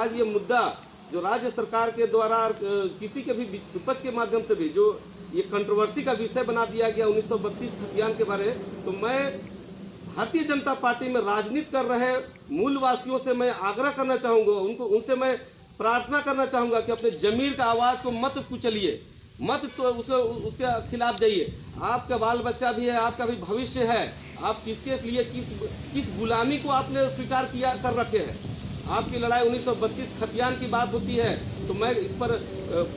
आज ये मुद्दा जो राज्य सरकार के द्वारा किसी के भी विपक्ष के माध्यम से भी जो ये कंट्रोवर्सी का विषय बना दिया गया 1932 खतियान के बारे, तो मैं भारतीय जनता पार्टी में राजनीति कर रहे मूलवासियों से मैं आग्रह करना चाहूँगा, उनसे मैं प्रार्थना करना चाहूँगा कि अपने जमीर का आवाज़ को मत कुचलिए, मत तो उसके खिलाफ जाइए। आपका बाल बच्चा भी है, आपका भी भविष्य है। आप किसके लिए किस गुलामी को आपने स्वीकार किया कर रखे हैं। आपकी लड़ाई 1932 खतियान की बात होती है, तो मैं इस पर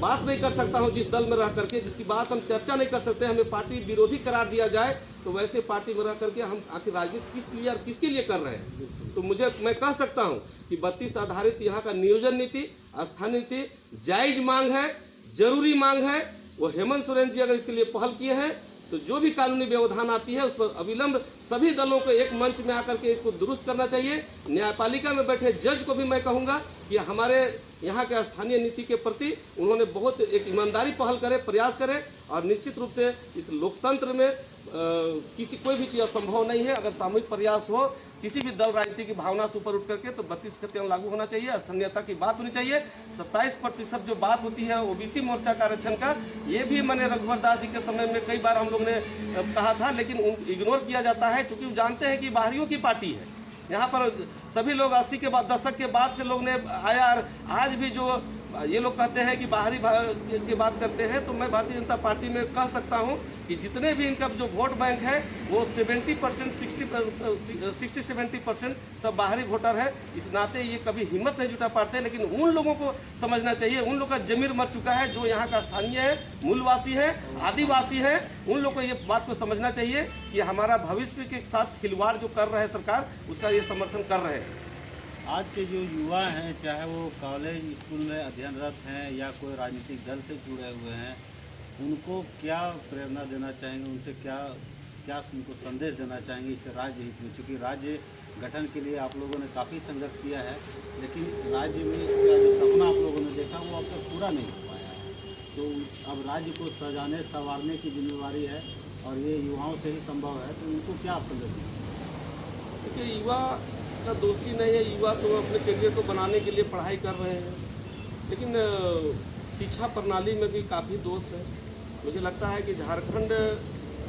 बात नहीं कर सकता हूं जिस दल में रह करके, जिसकी बात हम चर्चा नहीं कर सकते, हमें पार्टी विरोधी करार दिया जाए, तो वैसे पार्टी में रह करके हम आखिर राजनीति किस लिए और किसके लिए कर रहे हैं। तो मैं कह सकता हूं कि 32 आधारित यहाँ का नियोजन नीति, स्थानीय नीति जायज मांग है, जरूरी मांग है। वो हेमंत सोरेन जी अगर इसके लिए पहल किए हैं, तो जो भी कानूनी व्यवधान आती है उस पर अविलंब सभी दलों को एक मंच में आकर के इसको दुरुस्त करना चाहिए। न्यायपालिका में बैठे जज को भी मैं कहूंगा कि हमारे यहाँ के स्थानीय नीति के प्रति उन्होंने बहुत एक ईमानदारी पहल करे, प्रयास करे, और निश्चित रूप से इस लोकतंत्र में कोई भी चीज़ असंभव नहीं है। अगर सामूहिक प्रयास हो, किसी भी दल राजनीति की भावना से ऊपर उठ करके, तो 32 खतियान लागू होना चाहिए, स्थानीयता की बात होनी चाहिए। 27% जो बात होती है ओबीसी मोर्चा का आरक्षण का, ये भी मैंने रघुवर दास जी के समय में कई बार हम लोग ने कहा था, लेकिन इग्नोर किया जाता है, क्योंकि जानते हैं कि बाहरियों की पार्टी है। यहाँ पर सभी लोग 80 के दशक के बाद से लोग ने आया, और आज भी जो ये लोग कहते हैं कि बाहरी की बात करते हैं, तो मैं भारतीय जनता पार्टी में कह सकता हूं कि जितने भी इनका जो वोट बैंक है वो 70% 60-70% सब बाहरी वोटर है। इस नाते ये कभी हिम्मत नहीं जुटा पाते, लेकिन उन लोगों को समझना चाहिए, उन लोगों का जमीर मर चुका है, जो यहाँ का स्थानीय है, मूलवासी है, आदिवासी है, उन लोगों को ये बात को समझना चाहिए कि हमारा भविष्य के साथ खिलवाड़ जो कर रहे हैं सरकार, उसका ये समर्थन कर रहे हैं। आज के जो युवा हैं, चाहे वो कॉलेज स्कूल में अध्ययनरत हैं या कोई राजनीतिक दल से जुड़े हुए हैं, उनको क्या प्रेरणा देना चाहेंगे, उनसे क्या उनको संदेश देना चाहेंगे इस राज्य हित में? क्योंकि राज्य गठन के लिए आप लोगों ने काफ़ी संघर्ष किया है, लेकिन राज्य में क्या जो सपना आप लोगों ने देखा वो अब तक पूरा नहीं हो पाया है। तो अब राज्य को सजाने संवारने की जिम्मेवारी है, और ये युवाओं से ही संभव है, तो उनको क्या संदेश देंगे? देखिए, युवा का दोषी नहीं है, युवा तो अपने करियर को बनाने के लिए पढ़ाई कर रहे हैं, लेकिन शिक्षा प्रणाली में भी काफ़ी दोष है। मुझे लगता है कि झारखंड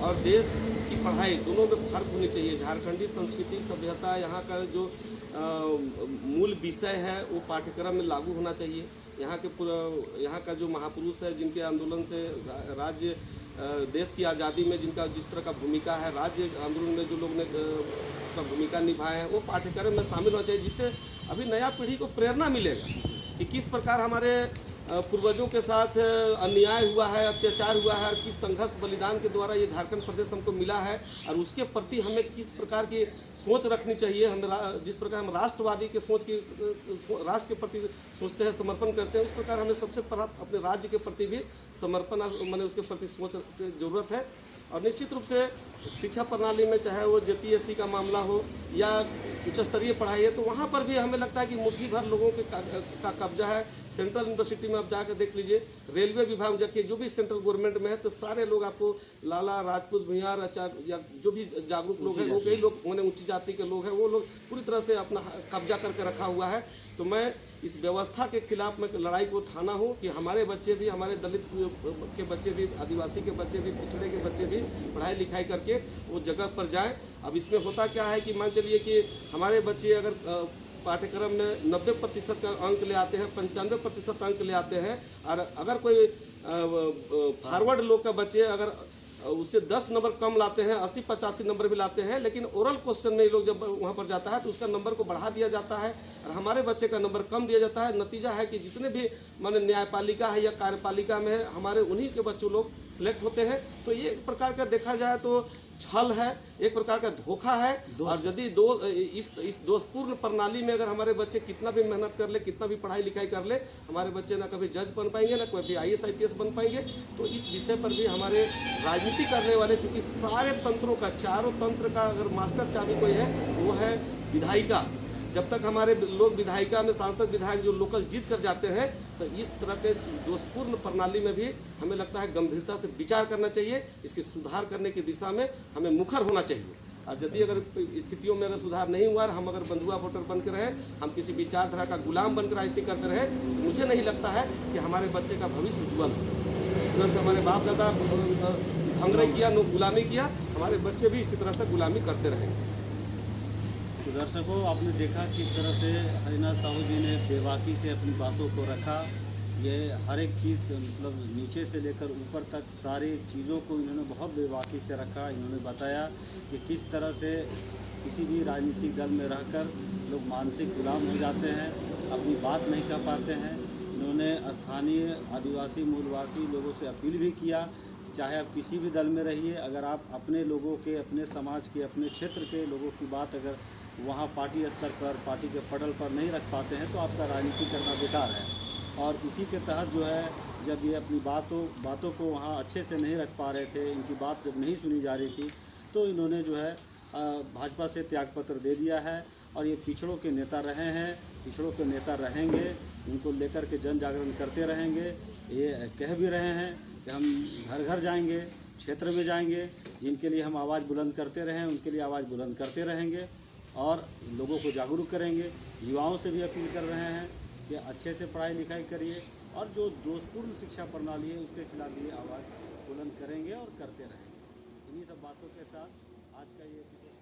और देश की पढ़ाई दोनों में फर्क होनी चाहिए। झारखंडी संस्कृति सभ्यता यहाँ का जो मूल विषय है वो पाठ्यक्रम में लागू होना चाहिए। यहाँ का जो महापुरुष है, जिनके आंदोलन से राज्य देश की आज़ादी में जिनका जिस तरह का भूमिका है, राज्य आंदोलन में जो लोग ने का भूमिका निभाए हैं, वो पाठ्यक्रम में शामिल होना चाहिए, जिससे अभी नया पीढ़ी को प्रेरणा मिलेगा कि किस प्रकार हमारे पूर्वजों के साथ अन्याय हुआ है, अत्याचार हुआ है, और किस संघर्ष बलिदान के द्वारा ये झारखंड प्रदेश हमको मिला है, और उसके प्रति हमें किस प्रकार की सोच रखनी चाहिए। हम जिस प्रकार हम राष्ट्रवादी के सोच की राष्ट्र के प्रति सोचते हैं, समर्पण करते हैं, उस प्रकार हमें सबसे अपने राज्य के प्रति भी समर्पण मैंने उसके प्रति सोच की जरूरत है। और निश्चित रूप से शिक्षा प्रणाली में, चाहे वो जेपीएससी का मामला हो या उच्च स्तरीय पढ़ाई है, तो वहाँ पर भी हमें लगता है कि मुट्ठी भर लोगों का कब्जा है। सेंट्रल यूनिवर्सिटी में आप जाकर देख लीजिए, रेलवे विभाग जाके जो भी सेंट्रल गवर्नमेंट में है, तो सारे लोग आपको लाला, राजपूत, भुइयार या जो भी जागरूक लोग हैं, वो कई लोग होने ऊंची जाति के लोग हैं, वो लोग पूरी तरह से अपना कब्जा करके रखा हुआ है। तो मैं इस व्यवस्था के खिलाफ में लड़ाई को उठाना हूँ कि हमारे बच्चे भी, हमारे दलित के बच्चे भी, आदिवासी के बच्चे भी, पिछड़े के बच्चे भी पढ़ाई लिखाई करके वो जगह पर जाएं। अब इसमें होता क्या है कि मान चलिए कि हमारे बच्चे अगर पाठ्यक्रम में 90% का अंक ले आते हैं, 95% अंक ले आते हैं, और अगर कोई फॉरवर्ड लोग का बच्चे अगर उससे 10 नंबर कम लाते हैं, 80-85 नंबर भी लाते हैं, लेकिन ओरल क्वेश्चन में लोग जब वहाँ पर जाता है तो उसका नंबर को बढ़ा दिया जाता है, और हमारे बच्चे का नंबर कम दिया जाता है। नतीजा है कि जितने भी माने न्यायपालिका है या कार्यपालिका में है, हमारे उन्हीं के बच्चों लोग सिलेक्ट होते हैं। तो ये एक प्रकार का देखा जाए तो छल है, एक प्रकार का धोखा है। और यदि इस दोषपूर्ण प्रणाली में अगर हमारे बच्चे कितना भी मेहनत कर ले, कितना भी पढ़ाई लिखाई कर ले, हमारे बच्चे ना कभी जज बन पाएंगे, ना कभी IAS IPS बन पाएंगे। तो इस विषय पर भी हमारे राजनीति करने वाले, क्योंकि सारे तंत्रों का, चारों तंत्र का अगर मास्टर चाबी कोई है वो है विधायिका। जब तक हमारे लोग विधायिका में सांसद विधायक जो लोकल जीत कर जाते हैं, तो इस तरह के दोषपूर्ण प्रणाली में भी हमें लगता है गंभीरता से विचार करना चाहिए। इसके सुधार करने की दिशा में हमें मुखर होना चाहिए। और यदि अगर स्थितियों में अगर सुधार नहीं हुआ, हम अगर बंधुआ वोटर बन के रहे, हम किसी विचारधारा का गुलाम बनकर राजनीति करते रहे, मुझे नहीं लगता है कि हमारे बच्चे का भविष्य उज्ज्वल हो। इस तरह से हमारे बाप दादा भंगरे किया, गुलामी किया, हमारे बच्चे भी इसी तरह से गुलामी करते रहेंगे। तो दर्शकों, आपने देखा किस तरह से हरिनाथ साहू जी ने बेबाकी से अपनी बातों को रखा। ये हर एक चीज़ मतलब नीचे से लेकर ऊपर तक सारी चीज़ों को इन्होंने बहुत बेबाकी से रखा। इन्होंने बताया कि किस तरह से किसी भी राजनीतिक दल में रहकर लोग मानसिक गुलाम हो जाते हैं, अपनी बात नहीं कह पाते हैं। इन्होंने स्थानीय आदिवासी मूलवासी लोगों से अपील भी किया, चाहे आप किसी भी दल में रहिए, अगर आप अपने लोगों के, अपने समाज के, अपने क्षेत्र के लोगों की बात अगर वहाँ पार्टी स्तर पर, पार्टी के पटल पर नहीं रख पाते हैं तो आपका राजनीति करना बेकार है। और इसी के तहत जो है, जब ये अपनी बातों को वहाँ अच्छे से नहीं रख पा रहे थे, इनकी बात जब नहीं सुनी जा रही थी, तो इन्होंने जो है भाजपा से त्यागपत्र दे दिया है। और ये पिछड़ों के नेता रहे हैं, पिछड़ों के नेता रहेंगे, इनको लेकर के जन जागरण करते रहेंगे। ये कह भी रहे हैं कि हम घर घर जाएंगे, क्षेत्र में जाएंगे, जिनके लिए हम आवाज़ बुलंद करते रहे हैं उनके लिए आवाज़ बुलंद करते रहेंगे और लोगों को जागरूक करेंगे। युवाओं से भी अपील कर रहे हैं कि अच्छे से पढ़ाई लिखाई करिए और जो दोषपूर्ण शिक्षा प्रणाली है उसके खिलाफ भी आवाज़ बुलंद करेंगे और करते रहेंगे। इन्हीं सब बातों के साथ आज का ये एपिसोड